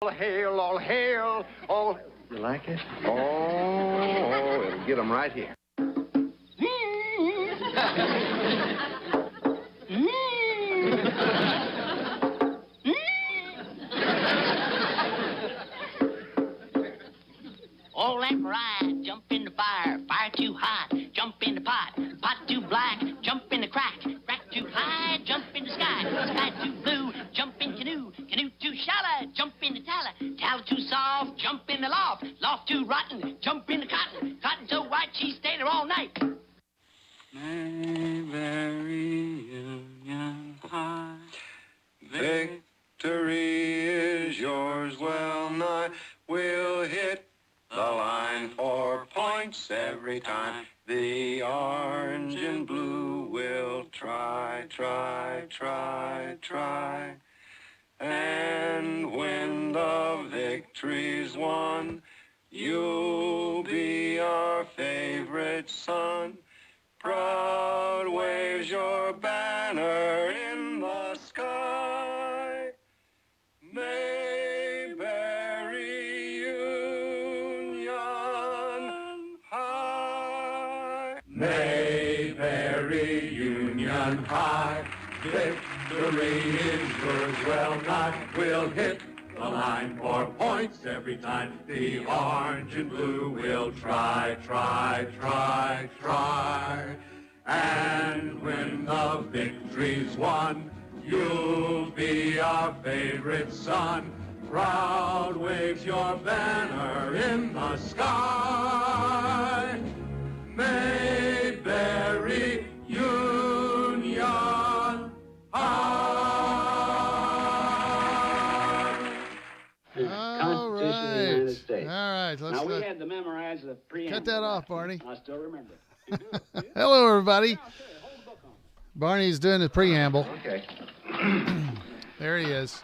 All hail, all hail, all... You like it? Oh, it'll get them right here. All that ride, jump in the fire, fire too hot, jump in the pot, pot too black, jump in the crack, crack too high, jump in the sky, sky too blue, jump in canoe, canoe too shallow, jump in the tallow, tallow too soft, jump in the loft, loft too rotten, jump in the cotton, cotton so white she stayed there all night. Mayberry Union High, victory is yours, well nigh, we'll hit the line for points every time. The orange and blue will try, try, try, try. And when the victory's won, you'll be our favorite son. Proud waves your banner in the sky. Mayberry Union High. Mayberry Union High. Victory is yours, well nigh. We'll hit the line for points every time. The orange and blue will try, try, try, try. And when the victory's won, you'll be our favorite son. Proud waves your banner in the sky. Mayberry Union High. All right. All right. Let's Now, we had to memorize the preamble. cut that off, Barney. I still remember it. Hello, everybody. Barney's doing the preamble. Okay. There he is.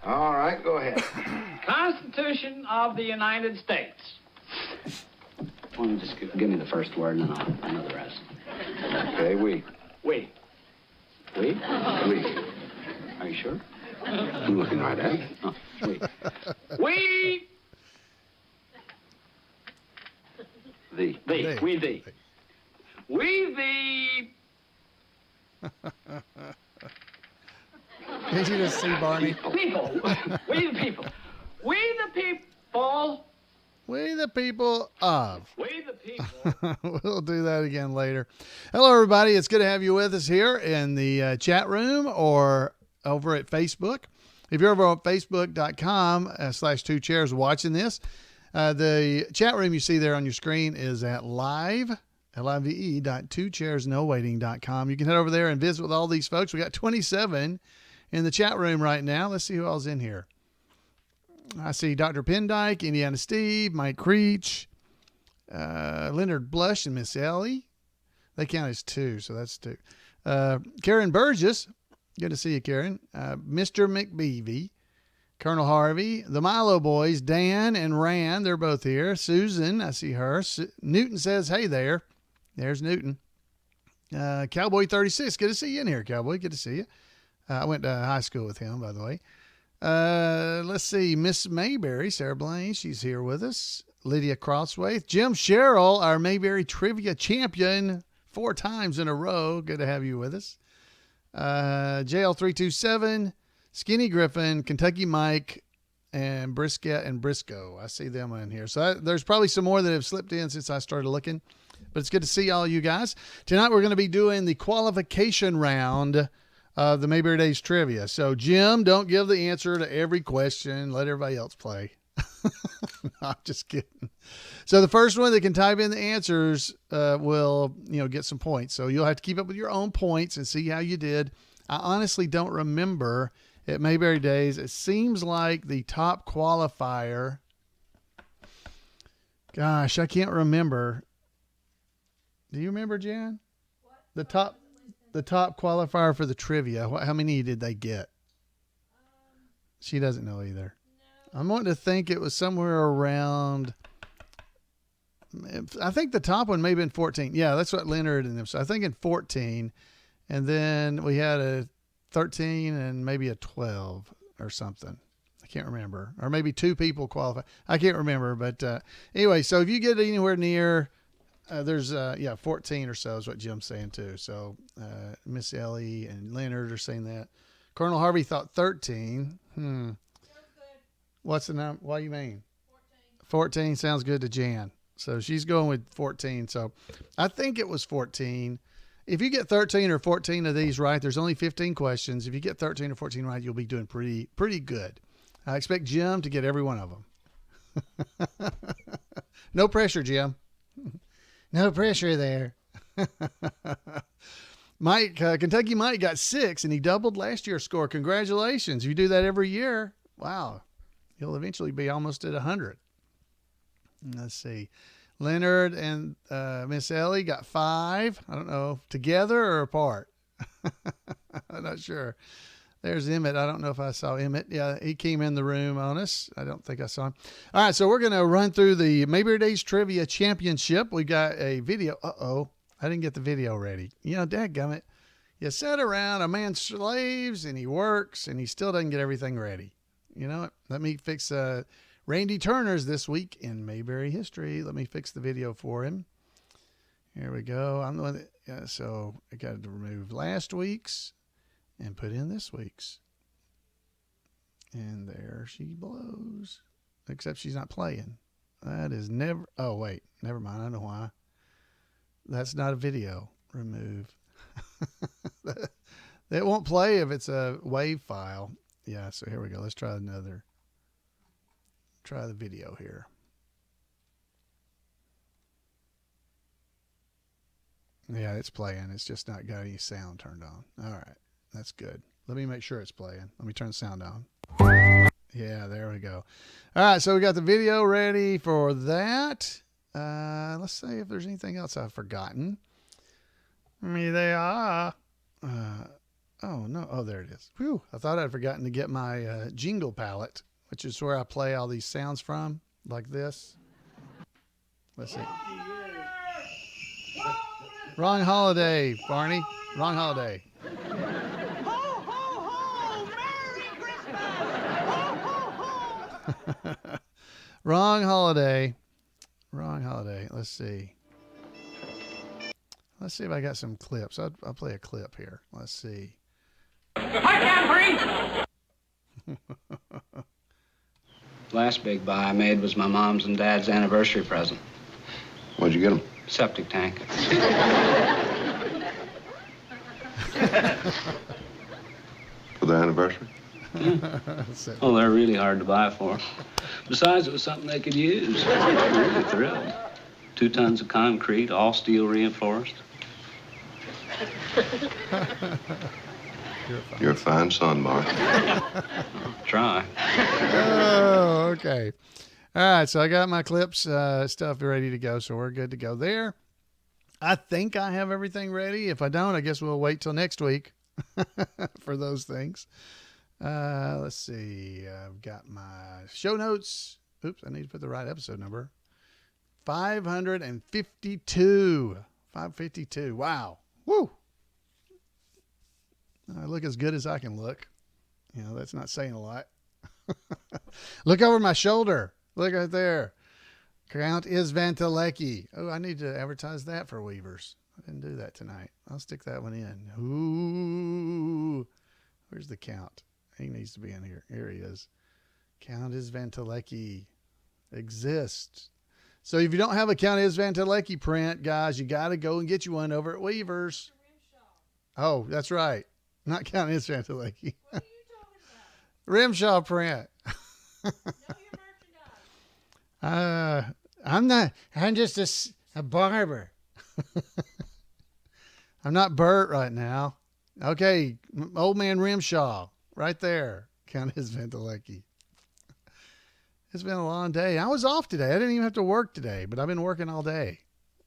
All right, go ahead. Constitution of the United States. Why don't you just give me the first word and then I know the rest. Okay, we. We. We? We. Are you sure? I'm looking right at it. Oh, we. We. The. Thee. We thee. We the Can't you just see Barney? people. We the people. We the people. We the people of. We the people. We'll do that again later. Hello, everybody. It's good to have you with us here in the chat room or over at Facebook. If you're over on Facebook.com/2 chairs watching this, the chat room you see there on your screen is at live.2chairsnowaiting.com. You can head over there and visit with all these folks. We got 27 in the chat room right now. Let's see who all's in here. I see Dr. Pendyke, Indiana Steve, Mike Creech, Leonard Blush, and Miss Ellie. They count as two, so that's two. Karen Burgess. Good to see you, Karen. Mr. McBeevy. Colonel Harvey, the Milo boys, Dan and Rand, they're both here. Susan, I see her. Newton says, hey there. There's Newton. Cowboy 36, good to see you in here, Cowboy. Good to see you. I went to high school with him, by the way. Let's see. Miss Mayberry, Sarah Blaine, she's here with us. Lydia Crosswaith. Jim Sherrill, our Mayberry Trivia champion 4 times in a row. Good to have you with us. JL327, Skinny Griffin, Kentucky Mike, and Brisket and Briscoe. I see them in here. So there's probably some more that have slipped in since I started looking. But it's good to see all you guys. Tonight we're going to be doing the qualification round of the Mayberry Days Trivia. So, Jim, don't give the answer to every question. Let everybody else play. No, I'm just kidding. So the first one that can type in the answers will get some points. So you'll have to keep up with your own points and see how you did. I honestly don't remember at Mayberry Days. It seems like the top qualifier. Gosh, I can't remember. Do you remember, Jan? What? The top qualifier for the trivia. How many did they get? She doesn't know either. No. I'm wanting to think it was somewhere around. I think the top one may have been 14. Yeah, that's what Leonard and them. So I think in 14, and then we had a 13 and maybe a 12 or something. I can't remember, or maybe 2 people qualify. I can't remember, but anyway, so if you get anywhere near, there's 14 or so is what Jim's saying too. So Miss Ellie and Leonard are saying that. Colonel Harvey thought 13. What's the number? What do you mean? 14 sounds good to Jan. So she's going with 14. So I think it was 14. If you get 13 or 14 of these right, there's only 15 questions. If you get 13 or 14 right, you'll be doing pretty good. I expect Jim to get every one of them. No pressure, Jim. No pressure there. Mike, Kentucky Mike got 6, and he doubled last year's score. Congratulations. You do that every year. Wow. You'll eventually be almost at 100. Let's see. Leonard and Miss Ellie got 5. I don't know, together or apart? I'm not sure. There's Emmett. I don't know if I saw Emmett. Yeah, he came in the room on us. I don't think I saw him. All right, so we're going to run through the Mayberry Days Trivia Championship. We got a video. Uh-oh, I didn't get the video ready. You know, dadgummit. You sit around, a man slaves, and he works, and he still doesn't get everything ready. You know what? Let me fix Randy Turner's this week in Mayberry history. Let me fix the video for him. Here we go. I'm the one that, so I got to remove last week's and put in this week's. And there she blows. Except she's not playing. That is never, oh wait, never mind. I know why. That's not a video. Remove. That won't play if it's a WAV file. Yeah, so here we go. Let's try another. Try the video here. Yeah, it's playing. It's just not got any sound turned on. All right. That's good. Let me make sure it's playing. Let me turn the sound on. Yeah, there we go. All right, so we got the video ready for that. Let's see if there's anything else I've forgotten. Me, they are. Oh, no. Oh, there it is. Whew. I thought I'd forgotten to get my jingle palette, which is where I play all these sounds from, like this. Let's see. Wrong holiday, Barney. Wrong holiday. Ho, ho, ho! Merry Christmas! Ho, ho, ho! Wrong holiday. Wrong holiday. Let's see. Let's see if I got some clips. I'll play a clip here. Let's see. Hi, Camfrey! Last big buy I made was my mom's and dad's anniversary present. What'd you get them? Septic tank. For their anniversary? Oh, they're really hard to buy for. Besides, it was something they could use. Really thrilled. 2 tons of concrete, all steel reinforced. You're a fine son, Mark. Try. Oh, okay. All right, so I got my clips stuff ready to go, so we're good to go there. I think I have everything ready. If I don't, I guess we'll wait till next week for those things. Let's see. I've got my show notes. Oops, I need to put the right episode number. 552. 552. Wow. Woo. I look as good as I can look. You know, that's not saying a lot. Look over my shoulder. Look right there. Count Isvantalecki. Oh, I need to advertise that for Weavers. I didn't do that tonight. I'll stick that one in. Ooh. Where's the Count? He needs to be in here. Here he is. Count Isvantalecki exists. So if you don't have a Count Isvantalecki print, guys, you got to go and get you one over at Weavers. Oh, that's right. Not Count Isvantalecki. What are you talking about? Rimshaw print. Know your merchandise. I'm just a barber. I'm not Bert right now. Okay, old man Rimshaw, right there. Count Isvantalecki. It's been a long day. I was off today. I didn't even have to work today, but I've been working all day,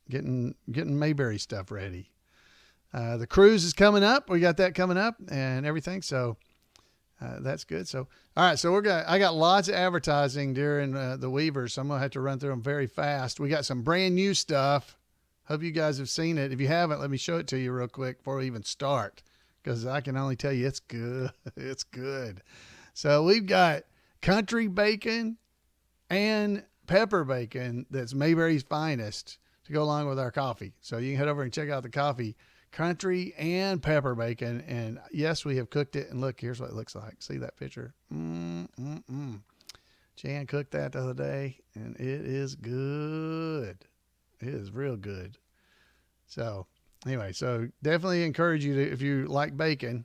getting Mayberry stuff ready. The cruise is coming up. We got that coming up and everything. So that's good. So, all right. So I got lots of advertising during the Weavers. So I'm going to have to run through them very fast. We got some brand new stuff. Hope you guys have seen it. If you haven't, let me show it to you real quick before we even start, because I can only tell you it's good. It's good. So we've got country bacon and pepper bacon that's Mayberry's Finest to go along with our coffee. So you can head over and check out the coffee, country and pepper bacon. And yes, we have cooked it. And look, here's what it looks like. See that picture? Jan cooked that the other day, and it is good. It is real good. So anyway, so definitely encourage you to, if you like bacon,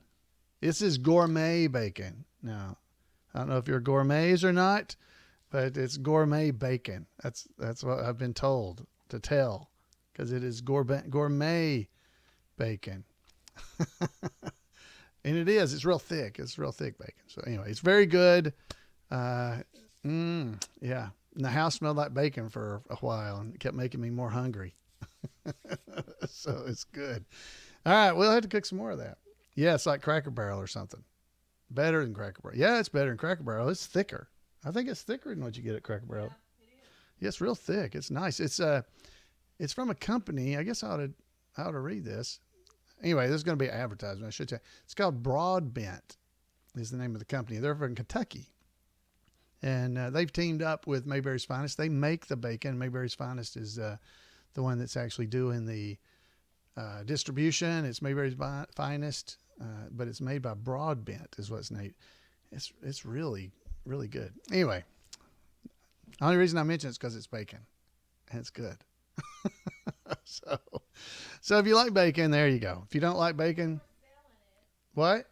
this is gourmet bacon. Now, I don't know if you're gourmets or not, but it's gourmet bacon. That's what I've been told to tell, because it is gourmet bacon. And it is. It's real thick. It's real thick bacon. So anyway, it's very good. Yeah. And the house smelled like bacon for a while, and it kept making me more hungry. So it's good. All right. We'll have to cook some more of that. Yeah. It's like Cracker Barrel or something. Better than Cracker Barrel. Yeah. It's better than Cracker Barrel. It's thicker. I think it's thicker than what you get at Cracker Barrel. Yeah, it's real thick. It's nice. It's from a company. I guess I ought to read this. Anyway, this is going to be an advertisement. I should say it's called Broadbent is the name of the company. They're from Kentucky. And they've teamed up with Mayberry's Finest. They make the bacon. Mayberry's Finest is the one that's actually doing the distribution. It's Mayberry's Finest, but it's made by Broadbent is what's named. It's really, really good. Anyway, the only reason I mention it's because it's bacon. And it's good. So if you like bacon, there you go. If you don't like bacon, what?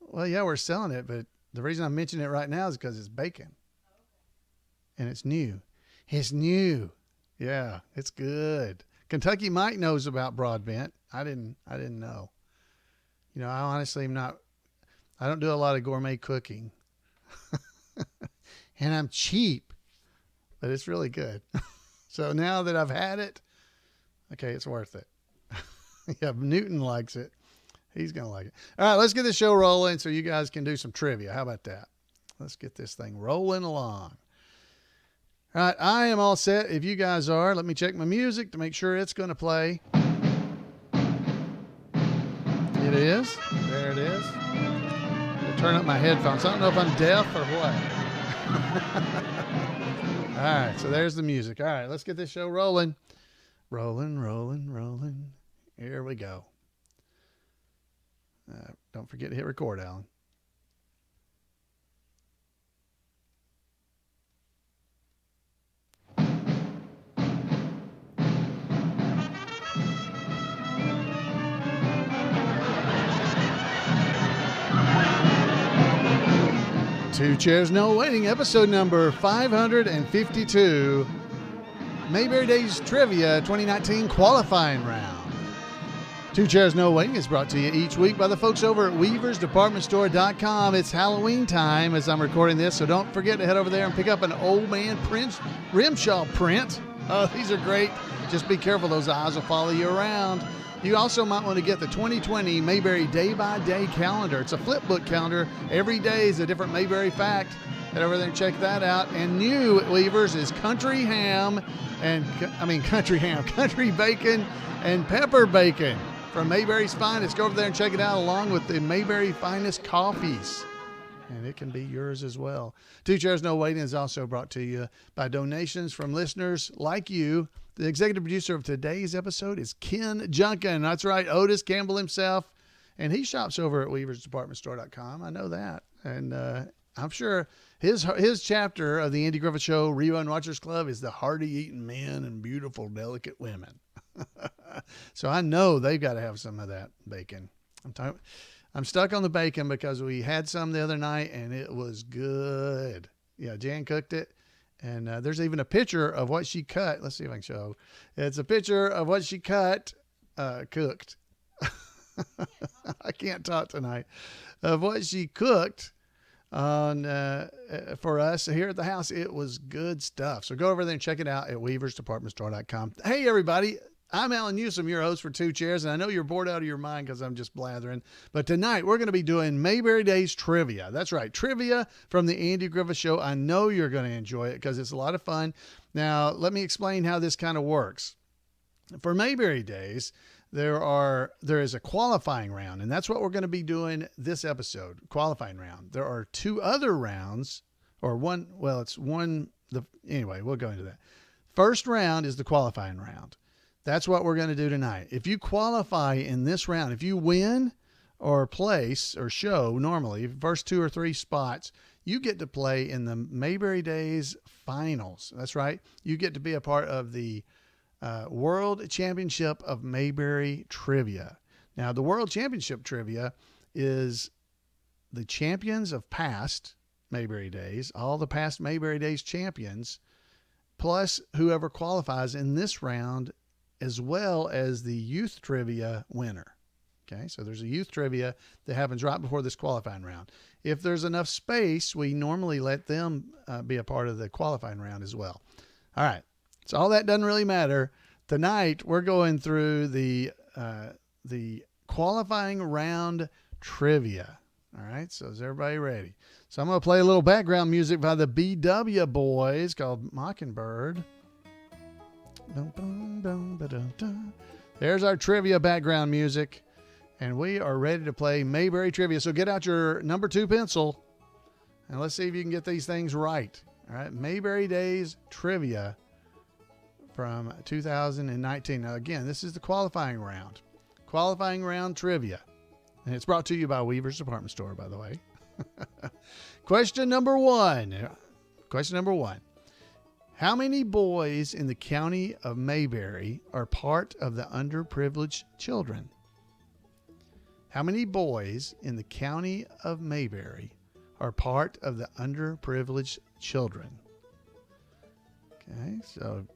Well, yeah, we're selling it, but the reason I'm mentioning it right now is because it's bacon. And it's new. It's new. Yeah, it's good. Kentucky Mike knows about Broadbent. I didn't know. You know, I honestly am not, I don't do a lot of gourmet cooking. And I'm cheap, but it's really good. So now that I've had it, okay, it's worth it. Yeah, Newton likes it. He's going to like it. All right, let's get the show rolling so you guys can do some trivia. How about that? Let's get this thing rolling along. All right, I am all set. If you guys are, let me check my music to make sure it's going to play. It is. There it is. I'm going to turn up my headphones. I don't know if I'm deaf or what. All right, so there's the music. All right, let's get this show rolling. Rolling, rolling, rolling. Here we go. Don't forget to hit record, Alan. Two Chairs No Waiting, episode number 552. Mayberry Days Trivia 2019 qualifying round. Two Chairs No Waiting is brought to you each week by the folks over at WeaversDepartmentStore.com. It's Halloween time as I'm recording this, so don't forget to head over there and pick up an Old Man Prince Rimshaw print. Oh, these are great. Just be careful, those eyes will follow you around. You also might want to get the 2020 Mayberry Day-by-Day calendar. It's a flip book calendar. Every day is a different Mayberry fact. Head over there and check that out. And new at Weavers is country bacon and pepper bacon from Mayberry's Finest. Go over there and check it out along with the Mayberry Finest coffees. And it can be yours as well. Two Chairs No Waiting is also brought to you by donations from listeners like you. The executive producer of today's episode is Ken Junkin. That's right, Otis Campbell himself. And he shops over at WeaversDepartmentStore.com. I know that. And I'm sure his chapter of the Andy Griffith Show Rerun Watchers Club is the hearty-eating men and beautiful, delicate women. So I know they've got to have some of that bacon. I'm stuck on the bacon because we had some the other night, and it was good. Yeah, Jan cooked it. And there's even a picture of what she cut. Let's see if I can show. It's a picture of what she cooked. I can't talk tonight. Of what she cooked on for us here at the house. It was good stuff. So go over there and check it out at WeaversDepartmentStore.com. Hey, everybody. I'm Alan Newsom, your host for Two Chairs, and I know you're bored out of your mind because I'm just blathering. But tonight, we're going to be doing Mayberry Days Trivia. That's right, trivia from the Andy Griffith Show. I know you're going to enjoy it because it's a lot of fun. Now, let me explain how this kind of works. For Mayberry Days, there is a qualifying round, and that's what we're going to be doing this episode, qualifying round. There are two other rounds, or one, well, it's one, anyway, we'll go into that. First round is the qualifying round. That's what we're going to do tonight. If you qualify in this round, if you win or place or show normally, first 2 or 3 spots, you get to play in the Mayberry Days finals. That's right. You get to be a part of the World Championship of Mayberry Trivia. Now, the World Championship Trivia is the champions of past Mayberry Days, all the past Mayberry Days champions, plus whoever qualifies in this round, as well as the youth trivia winner. Okay, so there's a youth trivia that happens right before this qualifying round. If there's enough space, we normally let them be a part of the qualifying round as well. All right, so all that doesn't really matter. Tonight, we're going through the qualifying round trivia. All right, so is everybody ready? So I'm going to play a little background music by the BW Boys called Mockingbird. Dun, dun, dun, dun, dun, dun. There's our trivia background music, and we are ready to play Mayberry Trivia. So get out your number 2 pencil, and let's see if you can get these things right. All right, Mayberry Days Trivia from 2019. Now, again, this is the qualifying round. Qualifying round trivia. And it's brought to you by Weaver's Department Store, by the way. Question number 1. Question number 1. How many boys in the county of Mayberry are part of the underprivileged children? How many boys in the county of Mayberry are part of the underprivileged children? Okay, so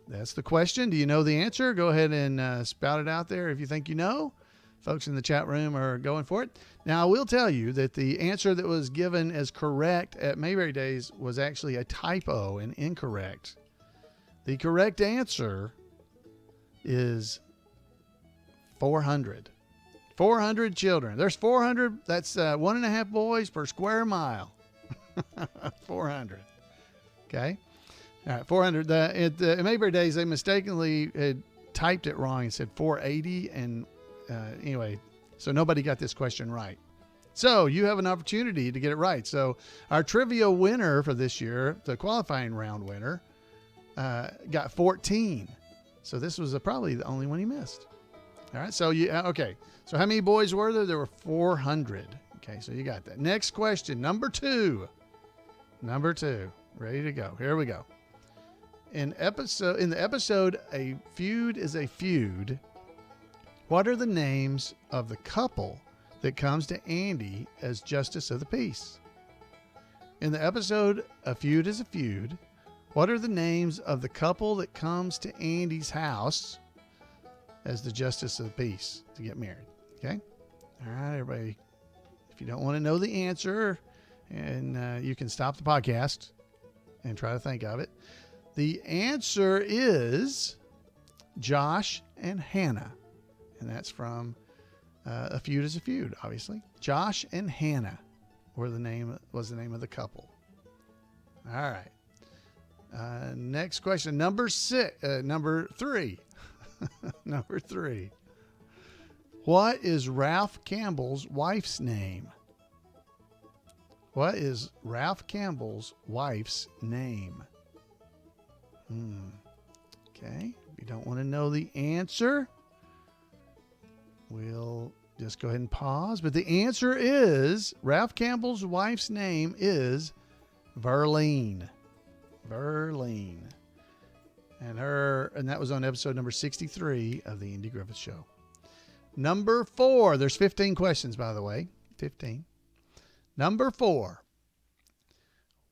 that's the question. Do you know the answer? Go ahead and spout it out there if you think you know. Folks in the chat room are going for it. Now, I will tell you that the answer that was given as correct at Mayberry Days was actually a typo and incorrect. The correct answer is 400. 400 children. There's 400. That's 1.5 boys per square mile. 400. Okay. All right, 400. At Mayberry Days, they mistakenly had typed it wrong and said 480. And anyway, so nobody got this question right. So you have an opportunity to get it right. So our trivia winner for this year, the qualifying round winner, got 14. So this was probably the only one he missed. All right. So okay. So how many boys were there? There were 400. Okay. So you got that. Next question, number 2. Number 2. Ready to go. Here we go. In the episode, A Feud is a Feud, what are the names of the couple that comes to Andy as Justice of the Peace? In the episode, A Feud is a Feud, what are the names of the couple that comes to Andy's house as the Justice of the Peace to get married? Okay? All right, everybody. If you don't want to know the answer, and you can stop the podcast and try to think of it. The answer is Josh and Hannah. And that's from A Feud is a Feud, obviously. Josh and Hannah was the name of the couple. All right. Next question, number 3. Number 3. What is Ralph Campbell's wife's name? What is Ralph Campbell's wife's name? Okay. If you don't want to know the answer, we'll just go ahead and pause. But the answer is Ralph Campbell's wife's name is Verlene. Verlene. And that was on episode number 63 of the Andy Griffith Show. Number 4. There's 15 questions, by the way. 15. Number 4.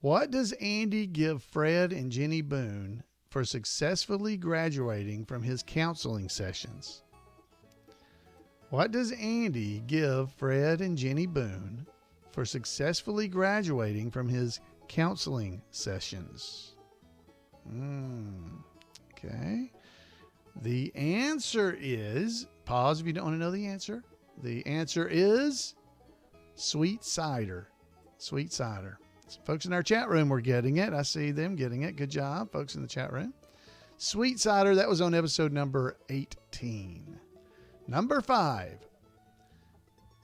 What does Andy give Fred and Jenny Boone for successfully graduating from his counseling sessions? What does Andy give Fred and Jenny Boone for successfully graduating from his counseling sessions? Okay. The answer is, pause if you don't want to know the answer. The answer is sweet cider. Sweet cider. Some folks in our chat room were getting it. I see them getting it. Good job, folks in the chat room. Sweet cider, that was on episode number 18. Number 5.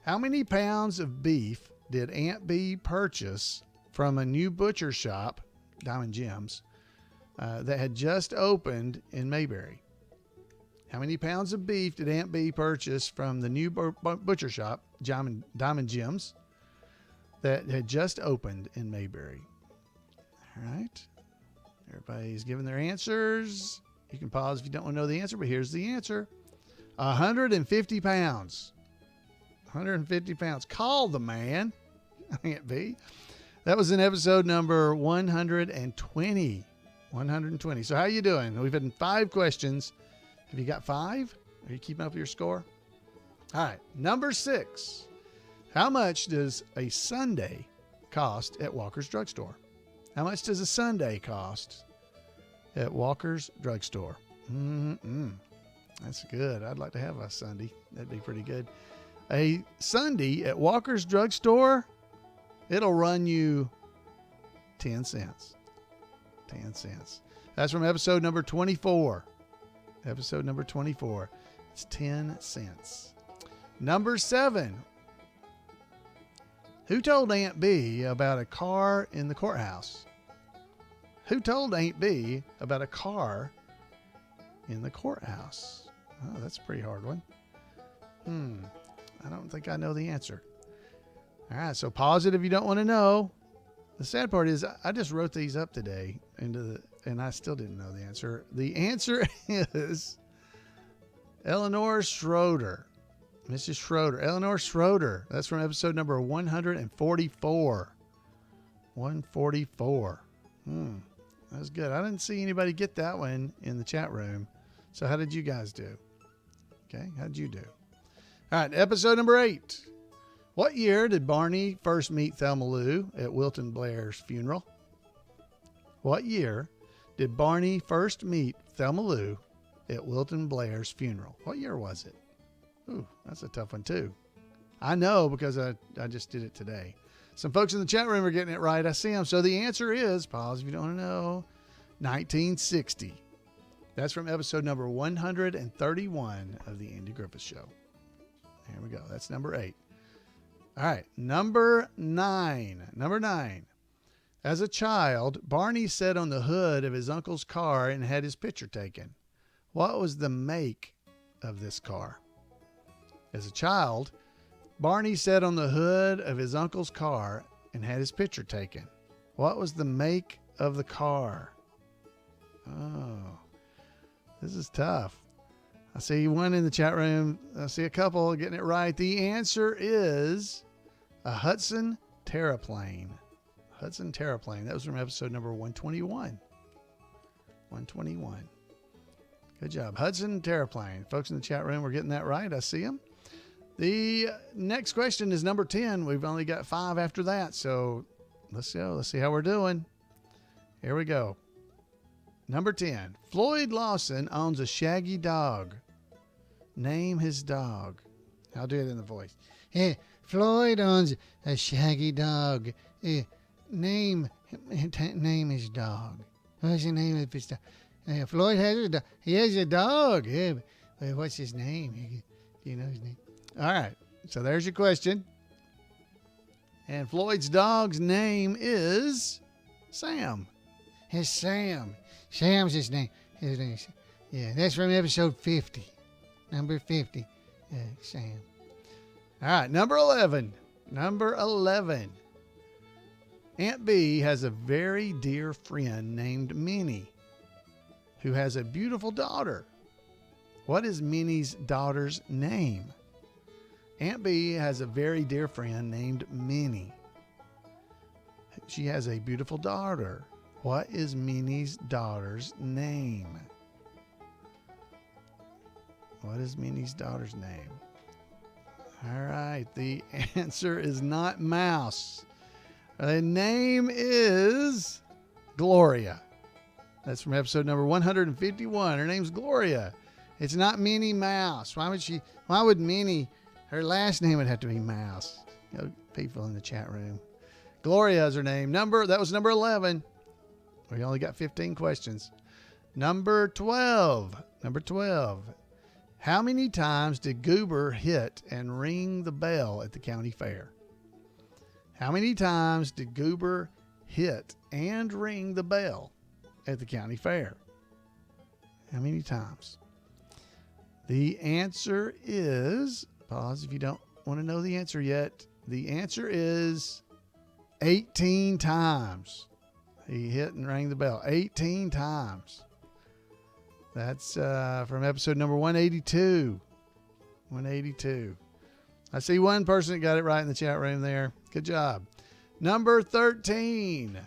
How many pounds of beef did Aunt Bee purchase from a new butcher shop, Diamond Jim's, that had just opened in Mayberry? How many pounds of beef did Aunt Bee purchase from the new butcher shop, Diamond Jim's, that had just opened in Mayberry? All right. Everybody's giving their answers. You can pause if you don't want to know the answer, but here's the answer. 150 pounds. 150 pounds. Call the man. Aunt Bee. That was in episode number 120. 120. So how you doing? We've had 5 questions. Have you got 5? Are you keeping up with your score? All right. Number 6. How much does a sundae cost at Walker's Drugstore? How much does a sundae cost at Walker's Drugstore? That's good. I'd like to have a sundae. That'd be pretty good. A sundae at Walker's Drugstore, it'll run you 10 cents. 10 cents. That's from episode number 24. Episode number 24. It's 10 cents. Number 7. Who told Aunt Bee about a car in the courthouse? Who told Aunt Bee about a car in the courthouse? Oh, that's a pretty hard one. I don't think I know the answer. All right, so pause it if you don't want to know. The sad part is I just wrote these up today and I still didn't know the answer. The answer is Eleanor Schroeder. Mrs. Schroeder. Eleanor Schroeder. That's from episode number 144. 144. That was good. I didn't see anybody get that one in the chat room. So how did you guys do? Okay, how did you do? All right, episode number 8. What year did Barney first meet Thelma Lou at Wilton Blair's funeral? What year did Barney first meet Thelma Lou at Wilton Blair's funeral? What year was it? Ooh, that's a tough one too. I know because I just did it today. Some folks in the chat room are getting it right. I see them. So the answer is, pause if you don't want to know, 1960. That's from episode number 131 of the Andy Griffith Show. There we go. That's number 8. All right. Number 9. Number 9. As a child, Barney sat on the hood of his uncle's car and had his picture taken. What was the make of this car? As a child, Barney sat on the hood of his uncle's car and had his picture taken. What was the make of the car? Oh, this is tough. I see one in the chat room. I see a couple getting it right. The answer is a Hudson Terraplane. Hudson Terraplane. That was from episode number 121. 121. Good job. Hudson Terraplane. Folks in the chat room were getting that right. I see them. The next question is number 10. We've only got 5 after that. So let's go. Let's see how we're doing. Here we go. Number 10. Floyd Lawson owns a shaggy dog. Name his dog. I'll do it in the voice. Hey, Floyd owns a shaggy dog. Name his dog. What's the name of his dog? Floyd has a dog. He has a dog. Yeah, but what's his name? Do you know his name? All right. So there's your question. And Floyd's dog's name is Sam. It's Sam. Sam's his name. His name. Yeah, that's from episode 50. Number 50. Sam. All right, number 11. Number 11. Aunt Bee has a very dear friend named Minnie who has a beautiful daughter. What is Minnie's daughter's name? Aunt Bee has a very dear friend named Minnie. She has a beautiful daughter. What is Minnie's daughter's name? What is Minnie's daughter's name? All right, the answer is not Mouse. The name is Gloria. That's from episode number 151. Her name's Gloria. It's not Minnie Mouse. Why would Minnie, her last name would have to be Mouse. You know, people in the chat room. Gloria is her name. That was number 11. We only got 15 questions. Number 12. Number 12. How many times did Goober hit and ring the bell at the county fair? How many times did Goober hit and ring the bell at the county fair? How many times? The answer is, pause if you don't want to know the answer yet. The answer is 18 times. He hit and rang the bell 18 times. That's from episode number 182. 182. I see one person that got it right in the chat room there. Good job. Number 13.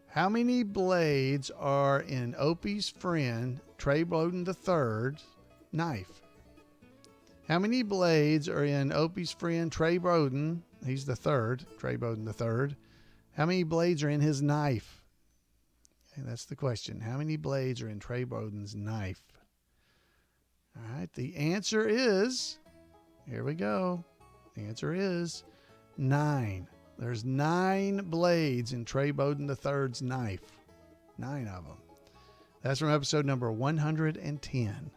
How many blades are in Opie's friend Trey Bowden III's knife? How many blades are in Opie's friend Trey Bowden? He's the third, Trey Bowden III. How many blades are in his knife? Okay, that's the question. How many blades are in Trey Bowden's knife? All right, the answer is, here we go. The answer is 9. There's 9 blades in Trey Bowden III's knife. 9 of them. That's from episode number 110.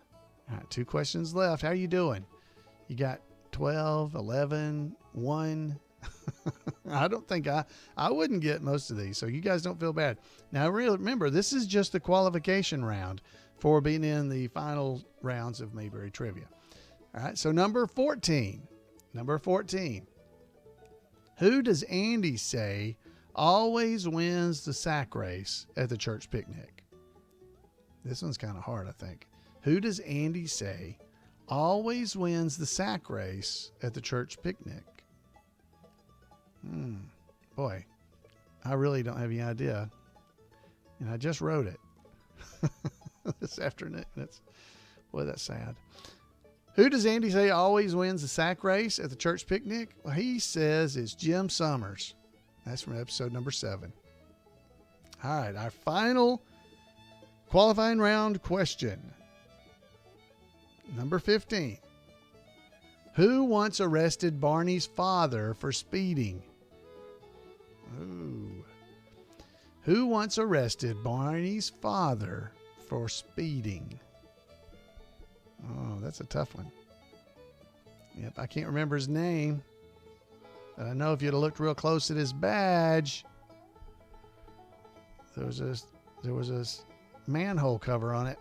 All right, 2 questions left. How are you doing? You got 12, 11, 1. I don't think I wouldn't get most of these, so you guys don't feel bad. Now, remember, this is just the qualification round for being in the final rounds of Mayberry Trivia. All right, so number 14. Number 14. Who does Andy say always wins the sack race at the church picnic? This one's kind of hard, I think. Who does Andy say always wins the sack race at the church picnic? Boy, I really don't have any idea. And I just wrote it this afternoon. That's sad. Who does Andy say always wins the sack race at the church picnic? Well, he says it's Jim Summers. That's from episode number 7. All right, our final qualifying round question. Number 15. Who once arrested Barney's father for speeding? Ooh. Who once arrested Barney's father for speeding? Oh, that's a tough one. Yep, I can't remember his name. But I know if you'd have looked real close at his badge, there was a manhole cover on it.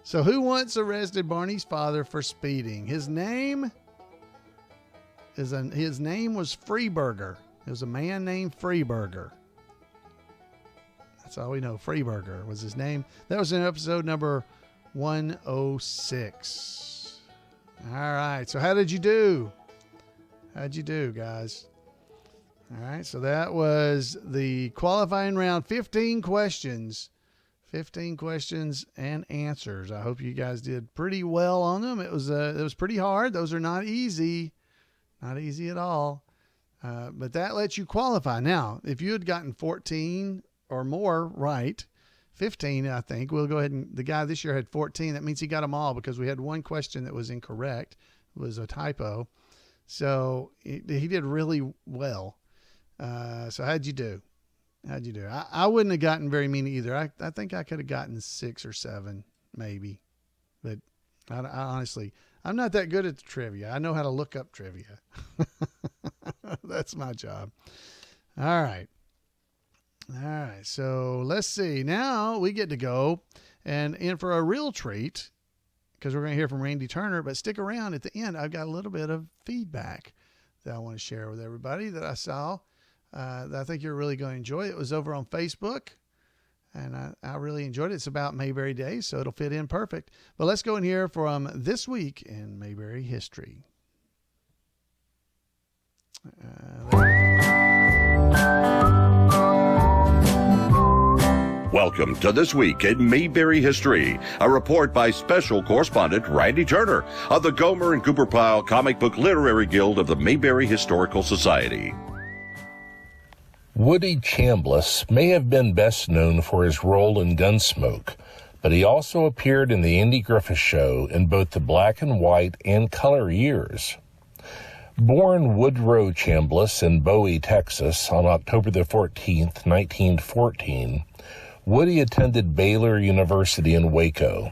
So who once arrested Barney's father for speeding? His name was Freeburger. It was a man named Freeburger. That's all we know. Freeburger was his name. That was in episode number 106. All right. So how did you do? How'd you do, guys? All right. So that was the qualifying round. 15 questions. 15 questions and answers. I hope you guys did pretty well on them. It was pretty hard. Those are not easy. Not easy at all. But that lets you qualify. Now, if you had gotten 14 or more right, 15, I think, we'll go ahead and the guy this year had 14. That means he got them all because we had one question that was incorrect. It was a typo. So he did really well. So how'd you do? How'd you do? I wouldn't have gotten very many either. I think I could have gotten 6 or 7 maybe. But I honestly, I'm not that good at the trivia. I know how to look up trivia. That's my job. All right. So let's see. Now we get to go and in for a real treat because we're going to hear from Randy Turner. But stick around at the end. I've got a little bit of feedback that I want to share with everybody that I saw that I think you're really going to enjoy. It was over on Facebook. And I really enjoyed it. It's about Mayberry Day, so it'll fit in perfect. But let's go and hear from This Week in Mayberry History. Welcome to This Week in Mayberry History, a report by special correspondent Randy Turner of the Gomer and Goober Pyle Comic Book Literary Guild of the Mayberry Historical Society. Woody Chambliss may have been best known for his role in Gunsmoke, but he also appeared in The Andy Griffith Show in both the black and white and color years. Born Woodrow Chambliss in Bowie, Texas on October the 14th, 1914, Woody attended Baylor University in Waco.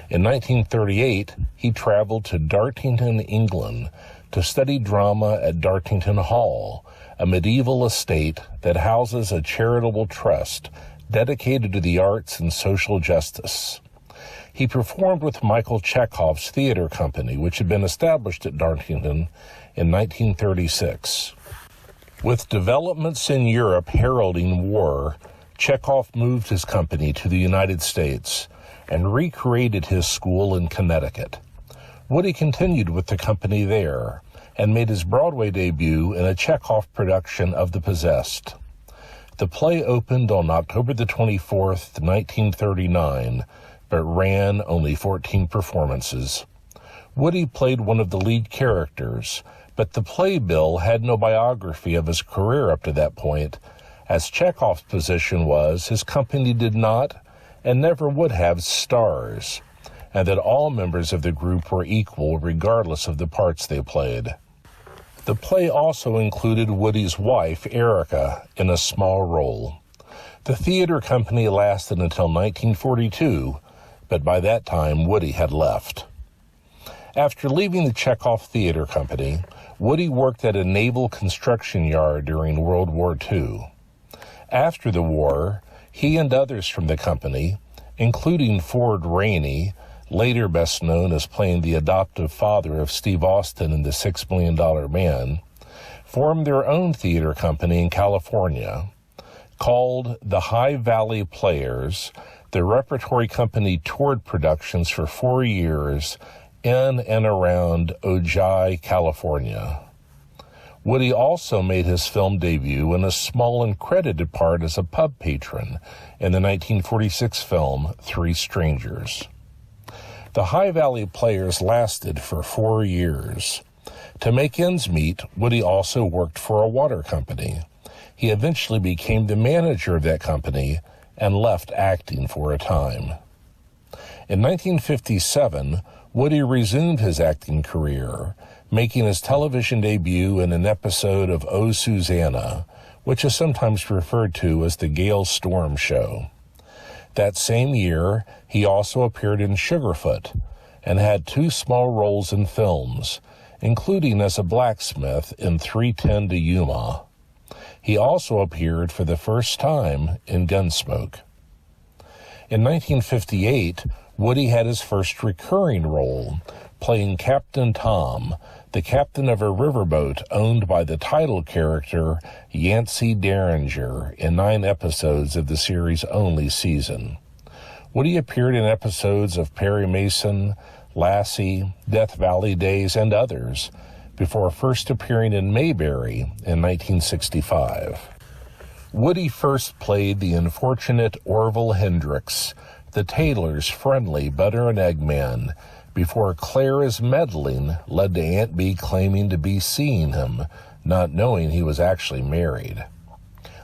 In 1938, he traveled to Dartington, England, to study drama at Dartington Hall, a medieval estate that houses a charitable trust dedicated to the arts and social justice. He performed with Michael Chekhov's theater company, which had been established at Dartington in 1936. With developments in Europe heralding war, Chekhov moved his company to the United States and recreated his school in Connecticut. Woody continued with the company there and made his Broadway debut in a Chekhov production of The Possessed. The play opened on October the 24th, 1939, but ran only 14 performances. Woody played one of the lead characters, but the playbill had no biography of his career up to that point, as Chekhov's position was his company did not and never would have stars, and that all members of the group were equal regardless of the parts they played. The play also included Woody's wife, Erica, in a small role. The theater company lasted until 1942, but by that time Woody had left. After leaving the Chekhov Theater Company, Woody worked at a naval construction yard during World War II. After the war, he and others from the company, including Ford Rainey, later best known as playing the adoptive father of Steve Austin in The $6 Million Man, formed their own theater company in California. Called the High Valley Players, the repertory company toured productions for 4 years in and around Ojai, California. Woody also made his film debut in a small uncredited part as a pub patron in the 1946 film Three Strangers. The High Valley Players lasted for 4 years. To make ends meet, Woody also worked for a water company. He eventually became the manager of that company and left acting for a time. In 1957, Woody resumed his acting career, making his television debut in an episode of Oh, Susanna, which is sometimes referred to as the Gale Storm Show. That same year, he also appeared in Sugarfoot and had 2 small roles in films, including as a blacksmith in 3:10 to Yuma. He also appeared for the first time in Gunsmoke. In 1958, Woody had his first recurring role, playing Captain Tom, the captain of a riverboat owned by the title character Yancey Derringer in 9 episodes of the series' only season. Woody appeared in episodes of Perry Mason, Lassie, Death Valley Days, and others, before first appearing in Mayberry in 1965. Woody first played the unfortunate Orville Hendricks, the Taylor's friendly butter and egg man, before Clara's meddling led to Aunt Bee claiming to be seeing him, not knowing he was actually married.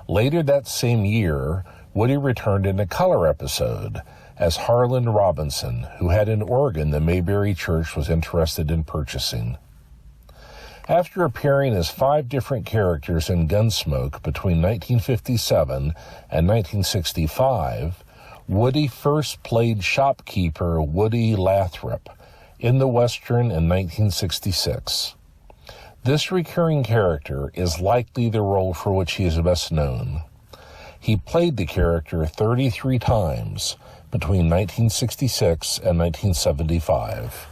Later that same year, Woody returned in a color episode as Harlan Robinson, who had an organ the Mayberry Church was interested in purchasing. After appearing as 5 different characters in Gunsmoke between 1957 and 1965, Woody first played shopkeeper Woody Lathrop in the Western in 1966. This recurring character is likely the role for which he is best known. He played the character 33 times between 1966 and 1975.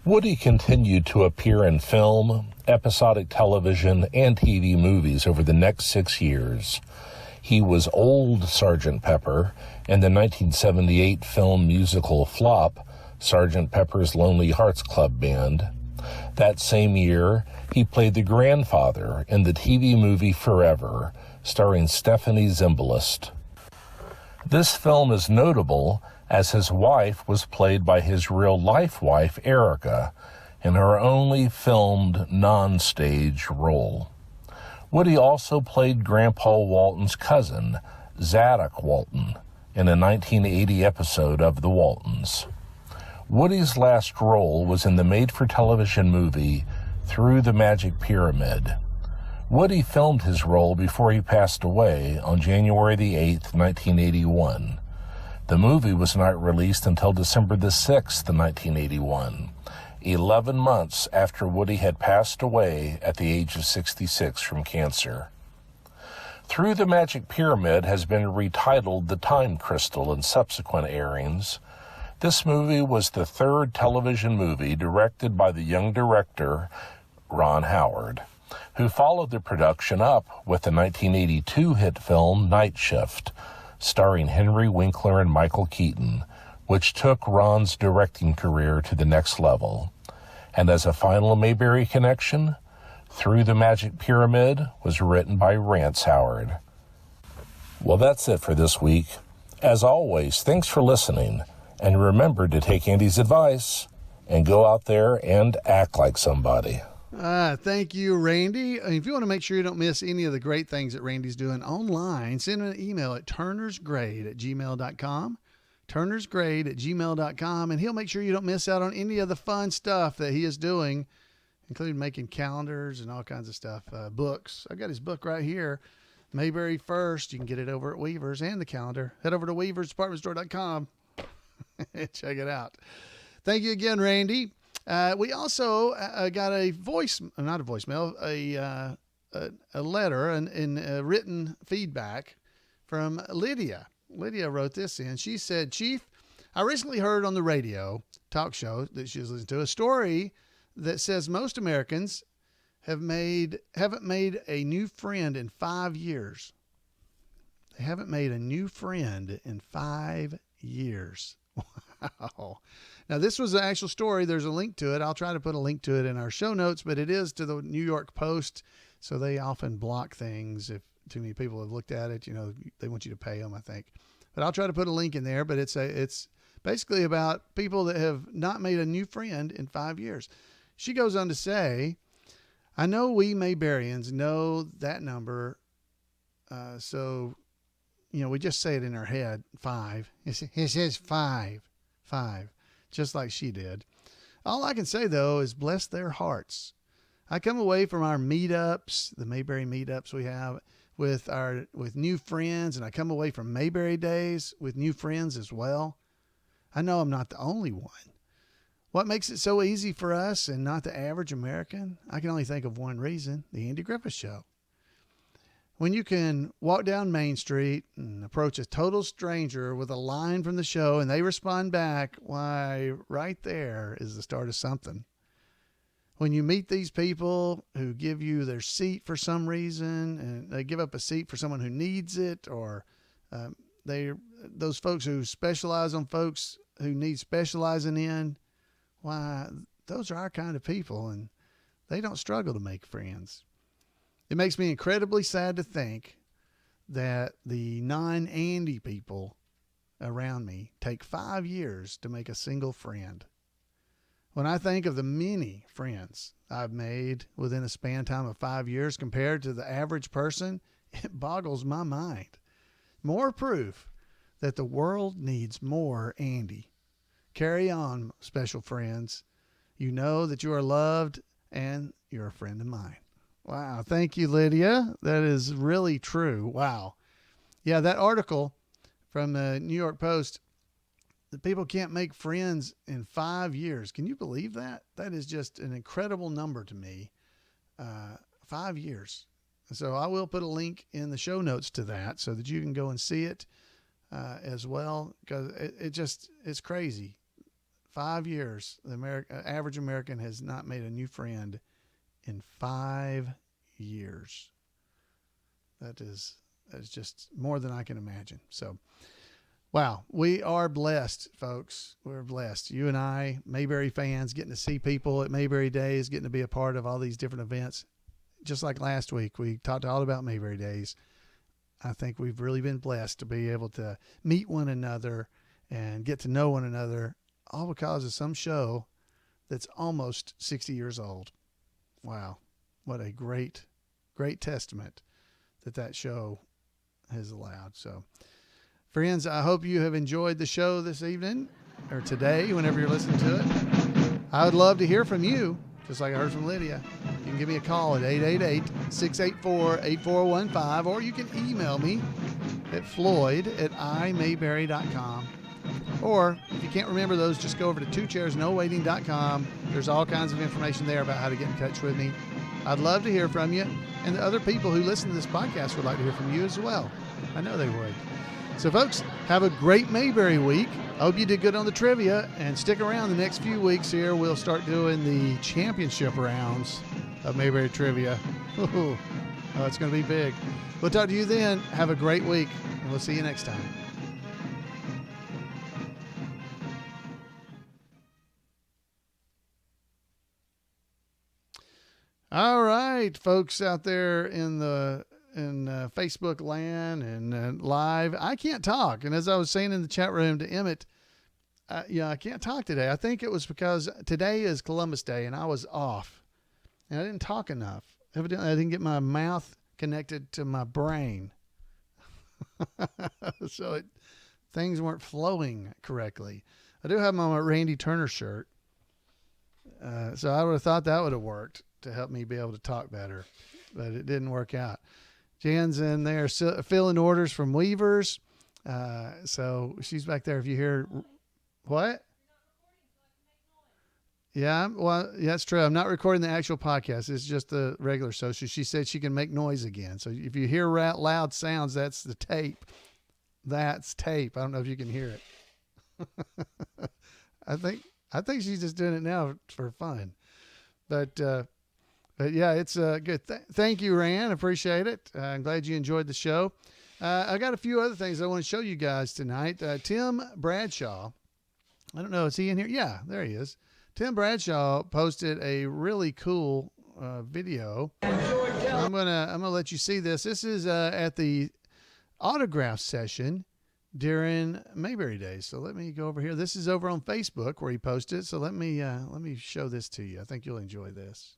Woody continued to appear in film, episodic television, and TV movies over the next 6 years. He was Old Sgt. Pepper in the 1978 film musical flop, Sgt. Pepper's Lonely Hearts Club Band. That same year, he played the grandfather in the TV movie Forever, starring Stephanie Zimbalist. This film is notable as his wife was played by his real-life wife, Erica, in her only filmed non-stage role. Woody also played Grandpa Walton's cousin, Zadok Walton, in a 1980 episode of The Waltons. Woody's last role was in the made-for-television movie Through the Magic Pyramid. Woody filmed his role before he passed away on January the 8th, 1981. The movie was not released until December the 6th, 1981, 11 months after Woody had passed away at the age of 66 from cancer. Through the Magic Pyramid has been retitled The Time Crystal in subsequent airings. This movie was the third television movie directed by the young director Ron Howard, who followed the production up with the 1982 hit film Night Shift, starring Henry Winkler and Michael Keaton, which took Ron's directing career to the next level. And as a final Mayberry connection, Through the Magic Pyramid was written by Rance Howard. Well, that's it for this week. As always, thanks for listening, and remember to take Andy's advice and go out there and act like somebody. Thank you, Randy. If you want to make sure you don't miss any of the great things that Randy's doing online, send an email at turnersgrade@gmail.com, turnersgrade@gmail.com, and he'll make sure you don't miss out on any of the fun stuff that he is doing, including making calendars and all kinds of stuff, books. I've got his book right here, Mayberry First. You can get it over at Weaver's and the calendar. Head over to weaversdepartmentstore.com and check it out. Thank you again, Randy. We also got a letter and written feedback from Lydia. Lydia wrote this in. She said, Chief, I recently heard on the radio talk show that she was listening to a story that says most Americans haven't made a new friend in 5 years. They haven't made a new friend in 5 years. Wow. Now, this was an actual story. There's a link to it. I'll try to put a link to it in our show notes, but it is to the New York Post. So they often block things if too many people have looked at it. You know, they want you to pay them, I think. But I'll try to put a link in there. But it's basically about people that have not made a new friend in 5 years. She goes on to say, I know we Mayberians know that number. So, you know, we just say it in our head, 5. It says 5, just like she did. All I can say, though, is bless their hearts. I come away from our meetups, the Mayberry meetups we have with new friends, and I come away from Mayberry days with new friends as well. I know I'm not the only one. What makes it so easy for us and not the average American? I can only think of one reason, the Andy Griffith Show. When you can walk down Main Street and approach a total stranger with a line from the show and they respond back, why, right there is the start of something. When you meet these people who give you their seat for some reason and they give up a seat for someone who needs it, or those folks who specialize on folks who need specializing in, why, those are our kind of people, and they don't struggle to make friends. It makes me incredibly sad to think that the non-Andy people around me take 5 years to make a single friend. When I think of the many friends I've made within a span time of 5 years compared to the average person, it boggles my mind. More proof that the world needs more Andy. Carry on, special friends. You know that you are loved and you're a friend of mine. Wow. Thank you, Lydia. That is really true. Wow. Yeah, that article from the New York Post, that people can't make friends in 5 years. Can you believe that? That is just an incredible number to me. 5 years. So I will put a link in the show notes to that so that you can go and see it as well, because it's crazy. 5 years. The average American has not made a new friend in 5 years. That is just more than I can imagine. So, wow, we are blessed, folks. We're blessed. You and I, Mayberry fans, getting to see people at Mayberry Days, getting to be a part of all these different events. Just like last week, we talked all about Mayberry Days. I think we've really been blessed to be able to meet one another and get to know one another, all because of some show that's almost 60 years old. Wow. What a great, great testament that show has allowed. So, friends, I hope you have enjoyed the show this evening or today, whenever you're listening to it. I would love to hear from you. just like I heard from Lydia. You can give me a call at 888-684-8415, or you can email me at floyd@imayberry.com. Or if you can't remember those, just go over to twochairsnowaiting.com. There's all kinds of information there about how to get in touch with me. I'd love to hear from you, and the other people who listen to this podcast would like to hear from you as well. I know they would. So, folks, have a great Mayberry week. I hope you did good on the trivia, and stick around the next few weeks here. We'll start doing the championship rounds of Mayberry trivia. Ooh, it's going to be big. We'll talk to you then. Have a great week, and we'll see you next time. All right, folks out there in Facebook land and live. I can't talk. And as I was saying in the chat room to Emmett, I can't talk today. I think it was because today is Columbus Day and I was off and I didn't talk enough. Evidently, I didn't get my mouth connected to my brain. So things weren't flowing correctly. I do have my Randy Turner shirt. So I would have thought that would have worked to help me be able to talk better, but it didn't work out. Jan's in there filling orders from Weavers. So she's back there. If you hear what? Yeah, well, yeah, that's true. I'm not recording the actual podcast. It's just the regular. So she said she can make noise again. So if you hear loud sounds, that's the tape. That's tape. I don't know if you can hear it. I think she's just doing it now for fun, but yeah, it's good. Thank you, Rand. Appreciate it. I'm glad you enjoyed the show. I got a few other things I want to show you guys tonight. Tim Bradshaw. I don't know. Is he in here? Yeah, there he is. Tim Bradshaw posted a really cool video. So I'm gonna let you see this. This is at the autograph session during Mayberry Days. So let me go over here. This is over on Facebook where he posted it. So let me show this to you. I think you'll enjoy this.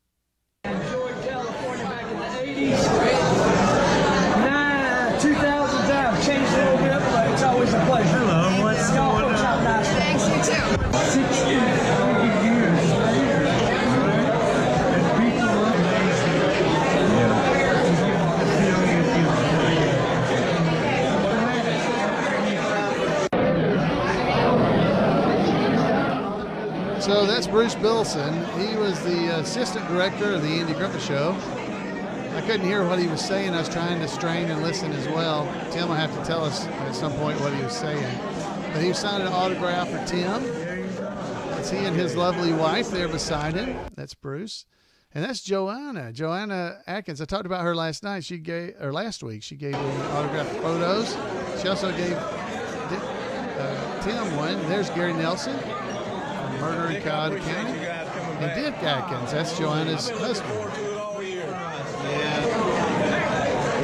Enjoyed California back in the 80s. 2000s, I've changed a little bit, but it's always a pleasure. Hello, what's going on? Thanks, you too. 60 years So that's Bruce Billson. He was the assistant director of the Andy Griffith Show. I couldn't hear what he was saying. I was trying to strain and listen as well. Tim will have to tell us at some point what he was saying. But he signed an autograph for Tim. That's he and his lovely wife there beside him. That's Bruce. And that's Joanna Atkins. I talked about her last week. She gave me autographed photos. She also gave Tim one. There's Gary Nelson. Murder in Cuyahoga County. And Dick Atkins, that's Joanna's husband. Yeah.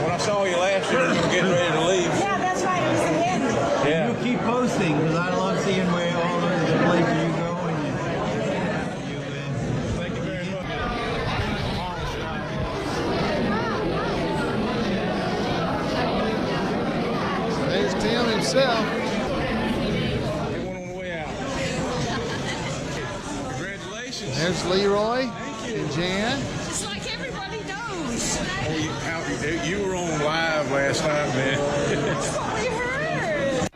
When I saw you last year, you were getting ready to leave. Yeah, that's right. It was the end. Yeah. You keep posting because I love seeing where all the places you go and you Thank you very much. There's Tim himself. There's Leroy and Jan. It's like everybody knows. You were on live last night, man. That's what we heard.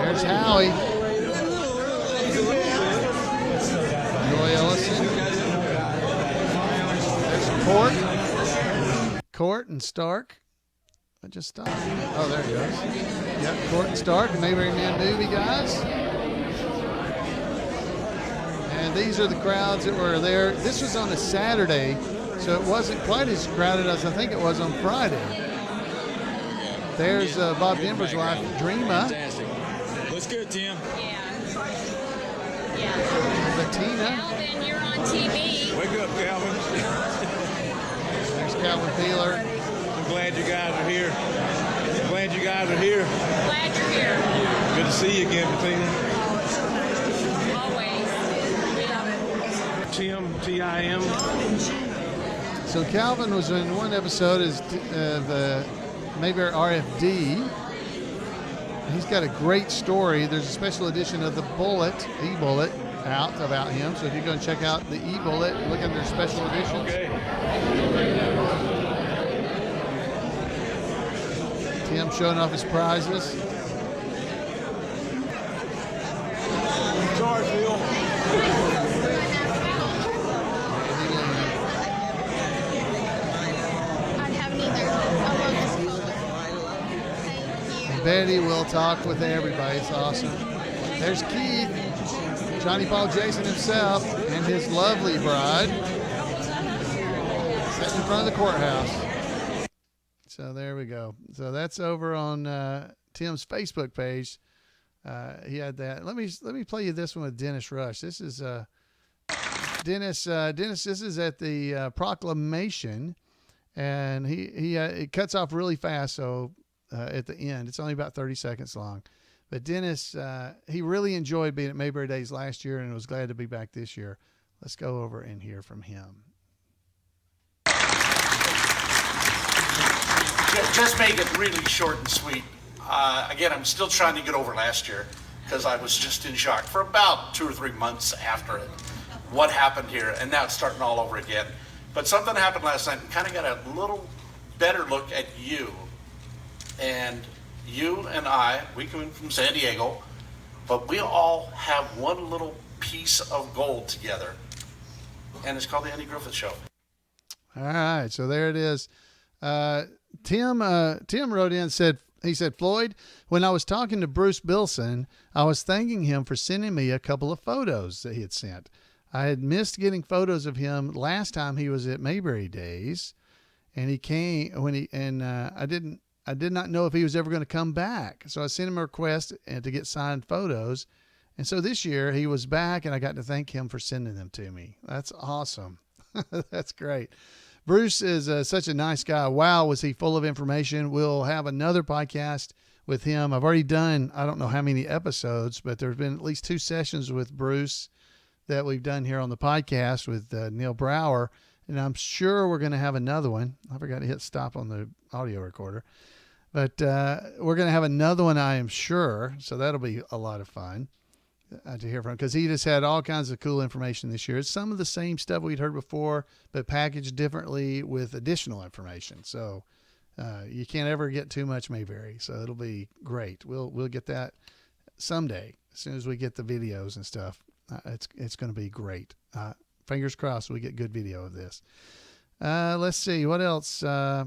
There's Howie. Roy Ellison. There's Court and Stark. I just stopped. Oh, there he goes. Yep, Court and Stark, the Mayberry Man movie guys. And these are the crowds that were there. This was on a Saturday, so it wasn't quite as crowded as I think it was on Friday. There's Bob Denver's wife, Dreama. Fantastic. Looks good, Tim. Yeah. Bettina. Calvin, you're on TV. Wake up, Calvin. There's Calvin Peeler. I'm glad you guys are here. Glad you're here. Glad you're here. Good to see you again, Bettina. Always. Tim, T-I-M. So Calvin was in one episode of Mayberry RFD. He's got a great story. There's a special edition of the Bullet, e-Bullet, out about him. So if you go and check out the e-Bullet, look under special editions. Okay. Tim showing off his prizes. Chargeville. Betty will talk with everybody. It's awesome. There's Keith, Johnny Paul Jason himself, and his lovely bride sitting in front of the courthouse. So there we go. So that's over on Tim's Facebook page. He had that. Let me play you this one with Dennis Rush. This is Dennis. Dennis, this is at the proclamation, and he it cuts off really fast. So. At the end, it's only about 30 seconds long, but Dennis, he really enjoyed being at Mayberry Days last year and was glad to be back this year. Let's go over and hear from him. Just make it really short and sweet. Again, I'm still trying to get over last year because I was just in shock for about 2 or 3 months after it. What happened here, and now it's starting all over again. But something happened last night and kind of got a little better look at you. And you and I, we come from San Diego, but we all have one little piece of gold together, and it's called the Andy Griffith Show. All right, so there it is. Tim wrote in and said, Floyd, when I was talking to Bruce Bilson, I was thanking him for sending me a couple of photos that he had sent. I had missed getting photos of him last time he was at Mayberry Days, and he came I did not know if he was ever going to come back. So I sent him a request to get signed photos. And so this year he was back and I got to thank him for sending them to me. That's awesome. That's great. Bruce is such a nice guy. Wow, was he full of information. We'll have another podcast with him. I've already done, I don't know how many episodes, but there's been at least 2 sessions with Bruce that we've done here on the podcast with Neil Brower. And I'm sure we're going to have another one. I forgot to hit stop on the audio recorder. But we're going to have another one, I am sure. So that'll be a lot of fun to hear from, because he just had all kinds of cool information this year. It's some of the same stuff we'd heard before, but packaged differently with additional information. So you can't ever get too much Mayberry. So it'll be great. We'll get that someday as soon as we get the videos and stuff. It's going to be great. Fingers crossed we get good video of this. Let's see what else. I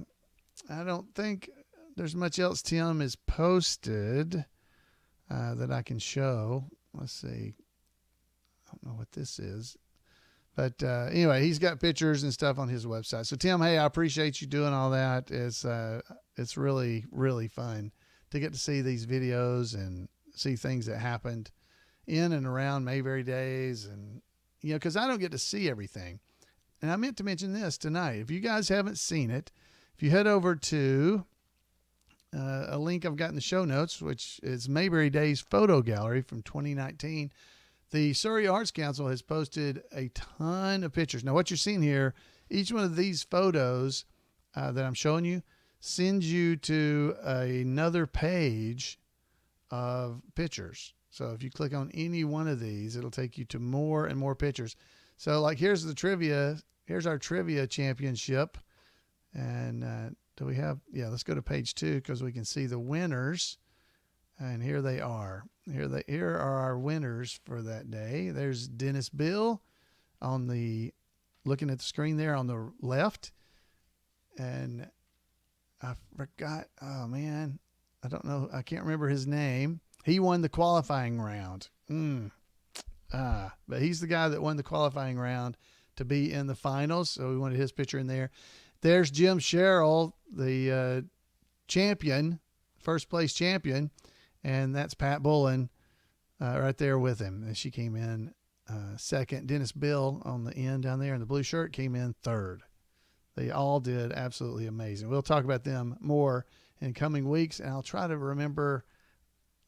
don't think there's much else Tim has posted that I can show. Let's see. I don't know what this is. But anyway, he's got pictures and stuff on his website. So, Tim, hey, I appreciate you doing all that. It's really, really fun to get to see these videos and see things that happened in and around Mayberry Days. And, because I don't get to see everything. And I meant to mention this tonight. If you guys haven't seen it, if you head over to a link I've got in the show notes, which is Mayberry Days photo gallery from 2019. The Surrey Arts Council has posted a ton of pictures. Now, what you're seeing here, each one of these photos that I'm showing you sends you to another page of pictures. So if you click on any one of these, it'll take you to more and more pictures. So like here's the trivia. Here's our trivia championship. And do we have, let's go to page 2 because we can see the winners. And here they are. Here are our winners for that day. There's Dennis Bill looking at the screen there on the left. And I forgot, oh man, I don't know. I can't remember his name. He won the qualifying round. But he's the guy that won the qualifying round to be in the finals. So we wanted his picture in there. There's Jim Sherrill, the champion, first place champion. And that's Pat Bullen right there with him. And she came in second. Dennis Bill on the end down there in the blue shirt came in third. They all did absolutely amazing. We'll talk about them more in coming weeks. And I'll try to remember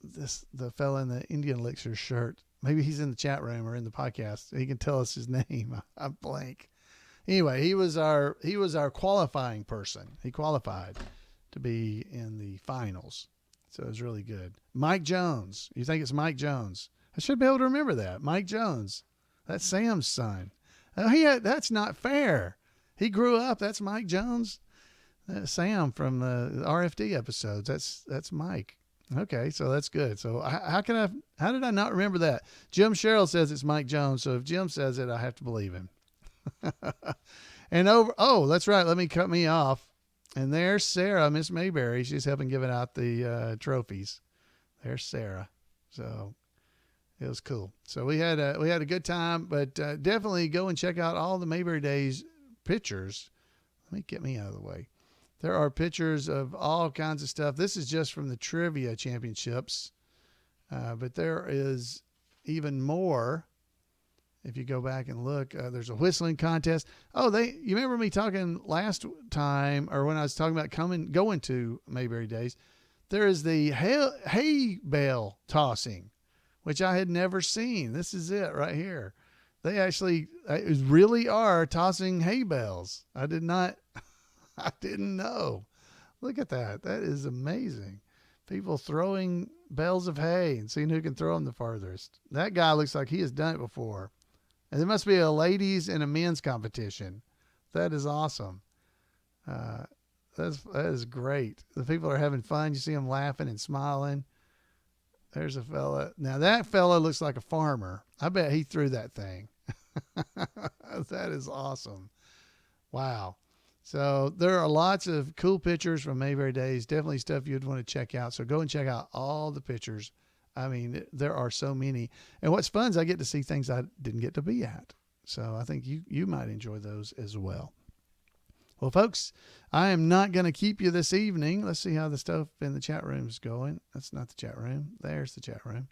the fella in the Indian Elixir shirt. Maybe he's in the chat room or in the podcast. He can tell us his name. I'm blank. Anyway, he was our qualifying person. He qualified to be in the finals. So it was really good. Mike Jones. You think it's Mike Jones? I should be able to remember that. Mike Jones. That's Sam's son. That's not fair. He grew up. That's Mike Jones. Sam from the RFD episodes. That's Mike. Okay, so that's good. So how did I not remember that? Jim Sherrill says it's Mike Jones. So if Jim says it, I have to believe him. And that's right. Let me cut me off. And there's Sarah, Miss Mayberry. She's helping giving out the trophies. There's Sarah. So it was cool. So we had a good time, but definitely go and check out all the Mayberry Days pictures. Let me get me out of the way. There are pictures of all kinds of stuff. This is just from the trivia championships, but there is even more. If you go back and look, there's a whistling contest. You remember me talking last time, or when I was talking about going to Mayberry Days, there is the hay bale tossing, which I had never seen. This is it right here. They actually really are tossing hay bales. I didn't know. Look at that. That is amazing. People throwing bales of hay and seeing who can throw them the farthest. That guy looks like he has done it before. And there must be a ladies and a men's competition. That is awesome. That is great. The people are having fun. You see them laughing and smiling. There's a fella. Now that fella looks like a farmer. I bet he threw that thing. That is awesome. Wow. So there are lots of cool pictures from Mayberry Days. Definitely stuff you'd want to check out. So go and check out all the pictures. I mean, there are so many. And what's fun is I get to see things I didn't get to be at. So I think you might enjoy those as well. Well, folks, I am not going to keep you this evening. Let's see how the stuff in the chat room is going. That's not the chat room. There's the chat room.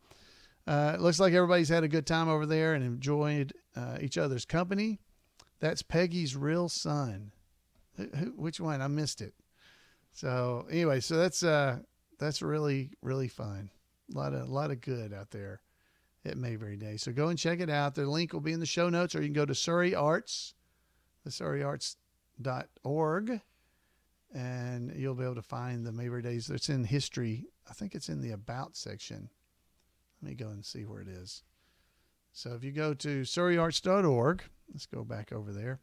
It looks like everybody's had a good time over there and enjoyed each other's company. That's Peggy's real son. Which one? I missed it. So anyway, so that's really, really fun. A lot of good out there at Mayberry Day. So go and check it out. The link will be in the show notes, or you can go to Surrey Arts, the surreyarts.org, and you'll be able to find the Mayberry Days. It's in history. I think it's in the About section. Let me go and see where it is. So if you go to surreyarts.org, let's go back over there,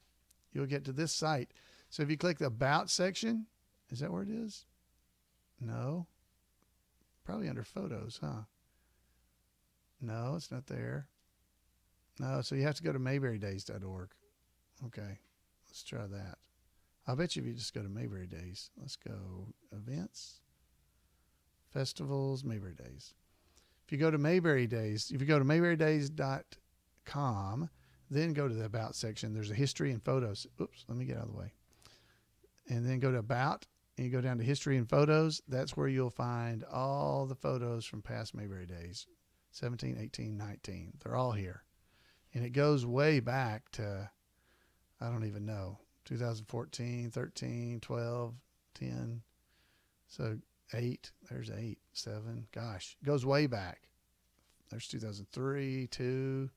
you'll get to this site. So if you click the About section, is that where it is? No. Probably under photos, huh? No, it's not there. No, so you have to go to mayberrydays.org. Okay, let's try that. I'll bet you if you just go to Mayberry Days. Let's go events, festivals, Mayberry Days. If you go to Mayberry Days, if you go to mayberrydays.com, then go to the About section. There's a history and photos. Oops, let me get out of the way. And then go to About, and you go down to history and photos. That's where you'll find all the photos from past Mayberry Days, 17, 18, 19. They're all here. And it goes way back to, I don't even know, 2014, 13, 12, 10. So 8, there's 8, 7. Gosh, it goes way back. There's 2003, 2.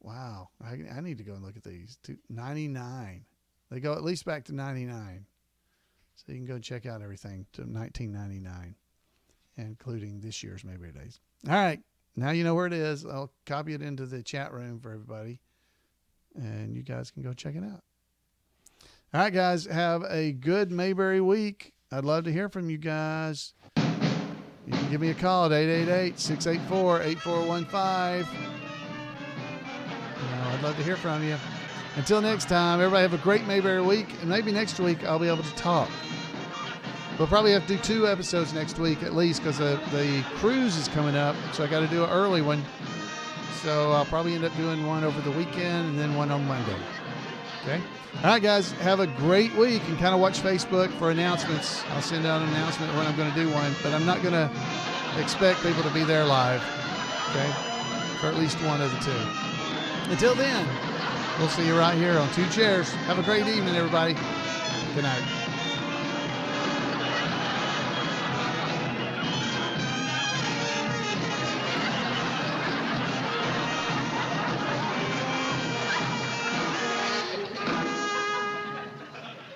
Wow. I need to go and look at these. 99. They go at least back to 99. So you can go check out everything to 1999, including this year's Mayberry Days. All right. Now you know where it is. I'll copy it into the chat room for everybody, and you guys can go check it out. All right, guys. Have a good Mayberry week. I'd love to hear from you guys. You can give me a call at 888-684-8415. I'd love to hear from you. Until next time, everybody have a great Mayberry week, and maybe next week I'll be able to talk. We'll probably have to do 2 episodes next week at least, because the cruise is coming up, so I got to do an early one. So I'll probably end up doing one over the weekend and then one on Monday. Okay? All right, guys, have a great week, and kind of watch Facebook for announcements. I'll send out an announcement when I'm going to do one, but I'm not going to expect people to be there live, okay, for at least one of the 2. Until then, we'll see you right here on 2 Chairs. Have a great evening, everybody. Good night.